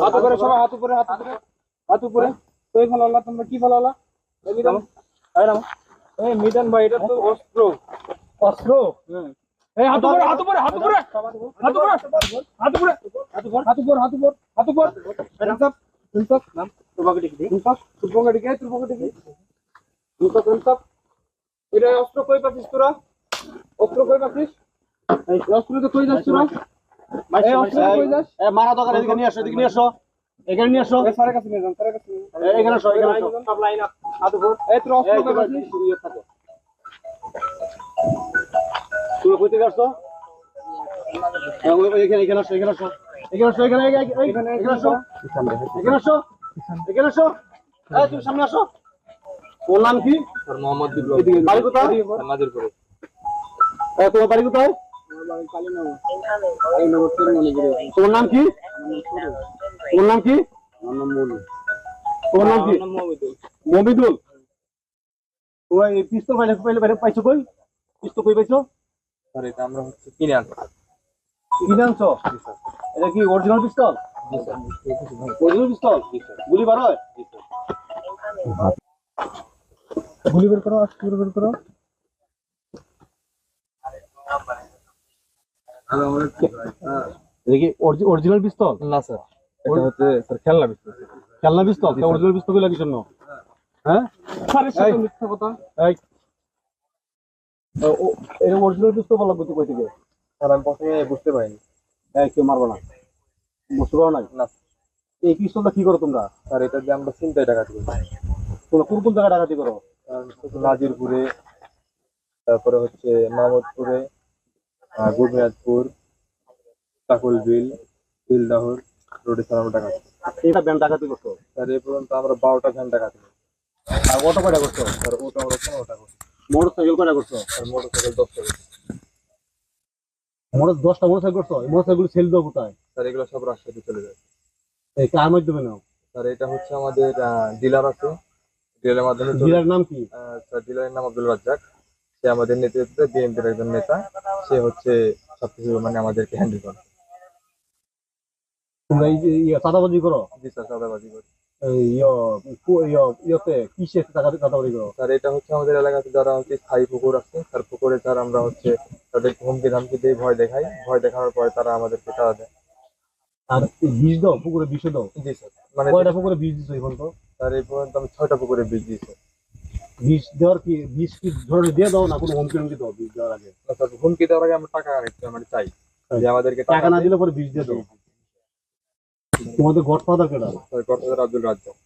হাত উপরে সবাই, হাত উপরে, হাত উপরে, হাত উপরে। তুই ফলালা, তোমরা কি ফলালা? এই মিজান, এই মিজান ভাই, এটা তো অস্ত্র। অস্ত্র? এই হাত উপরে, হাত উপরে, হাত উপরে, হাত উপরে, হাত উপরে, হাত উপরে, হাত উপরে, হাত উপরে, হাত উপরে। ইনসাফ, ইনসাফ, নাম তুবাকে দেখি, ইনসাফ, তুবাকে দেখি, তুবাকে দেখি, ইনসাফ, ইনসাফ। এটা অস্ত্র কই পাচ্ছিস তোরা? অস্ত্র কই পাচ্ছিস? এই অস্ত্র তো কই যাস তোরা? এই অস্ত্র কই যাস? এ মারা দরকার, এদিকে নিয়ে আসো, এদিকে নিয়ে আসো, এখানে নিয়ে আসো। এই স্যারের কাছে নিয়ে যান, স্যারের কাছে নিয়ে যান। এখানে আসো, এখানে আসো। সব লাইন আপ, হাত উপর। এই তোরা অস্ত্র কই পাচ্ছিস? তুমি কই থেকে আসছো? এখানে, এখানে আসো, এখানে আসো, এখানে আসো, এখানে, এখানে আসো, এখানে আসো, এখানে আসো। এই তুমি সামনে আসো। ওর নাম কি? স্যার মোহাম্মদ বাড়ি কোথায়? নাজিরপুরে। তোমার বাড়ি কোথায়? তোমার নাম কি? তোমার নাম কি? তোমার নাম কি? মমিদুল। তোমার এই পিস্তল পাইলে পাইছো কই? পিস্তল কই পাইছো? স্যার এটা আমরা হচ্ছে কিনে আনবো। কিনে আনছো? এটা কি অরিজিনাল পিস্তল? জি স্যার। অরিজিনাল পিস্তল? গুলি বার হয়? জি স্যার। গুলি বের করো, গুলি বের করো। এটা কি অরিজিনাল পিস্তল? না স্যার, এটা হচ্ছে স্যার খেলনা পিস্তল। খেলনা পিস্তল? অরিজিনাল পিস্তল গুলো কিসের জন্য? হ্যাঁ স্যারের সাথে মিথ্যা কথা। এই এটা অরিজিনাল পিস্তল বলা কই থেকে? স্যার আমি প্রথমে বুঝতে পারিনি। এই কেউ মারবো না, বুঝতে পারো নাই? না এই পিস্তলটা কি করো তোমরা? স্যার, এটা দিয়ে আমরা চিন্তায় ডাকাতি করি। তোমরা কোন কোন জায়গায় ডাকাতি করো? নাজিরপুরে, তারপরে হচ্ছে মাহমুদপুরে, গোবিনাথপুর, কাকুলবিল, বিলদাহর রোডে স্যার আমরা ডাকাতি। এটা ব্যান্ড ডাকাতি করছো? স্যার এই পর্যন্ত আমরা 12টা ভ্যান ডাকাতি করি। আর অটো কয়টা করছো? স্যার ওটা আমরা 15টা করি। মোটর সাইকেল কয়টা করছো? স্যার মোটরসাইকেল 10টা করি। মোটর 10টা মোটর সাইকেল করছো? এই মোটর সাইকেল সেল দাও কোথায়? স্যার এগুলো সব রাজশাহীতে চলে যায়। এই কার মাধ্যমে নাও? স্যার এটা হচ্ছে আমাদের ডিলার আছে, ডিলারের মাধ্যমে চলে। ডিলার নাম কি? স্যার ডিলারের নাম আব্দুল রাজ্জাক। সে আমাদের নেতৃত্বে বিএনপির একজন নেতা। সে হচ্ছে সবকিছু মানে আমাদেরকে হ্যান্ডেল করে। তোমরা এই যে চাঁদাবাজি করো? জি স্যার, চাঁদাবাজি করি। এই ইয়েতে কিসে চাঁদাবাজি করো? স্যার এটা হচ্ছে আমাদের এলাকাতে যারা হচ্ছে স্থায়ী পুকুর আছে, স্যার পুকুরে স্যার আমরা হচ্ছে তাদের হুমকি ধামকি দিয়ে ভয় দেখাই, ভয় দেখানোর পরে তারা আমাদেরকে চাঁদা দেয়। আর বীজ দাও, পুকুরে বিষ দাও? জি স্যার। মানে কয়টা পুকুরে বীজ দিছো এখন তো? স্যার এই পর্যন্ত আমি 6টা পুকুরে বীজ দিয়েছি। বীজ দেওয়ার কি, বীজ কি ধরে দিয়ে দাও না কোনো হুমকি হুমকি দাও বীজ দেওয়ার আগে? স্যার হুমকি দেওয়ার আগে আমরা টাকা মানে চাই যে আমাদেরকে টাকা না দিলে পরে বীজ দিয়ে দাও। তোমাদের গডফাদার কেডা? Sir godfather Abdul Razzak.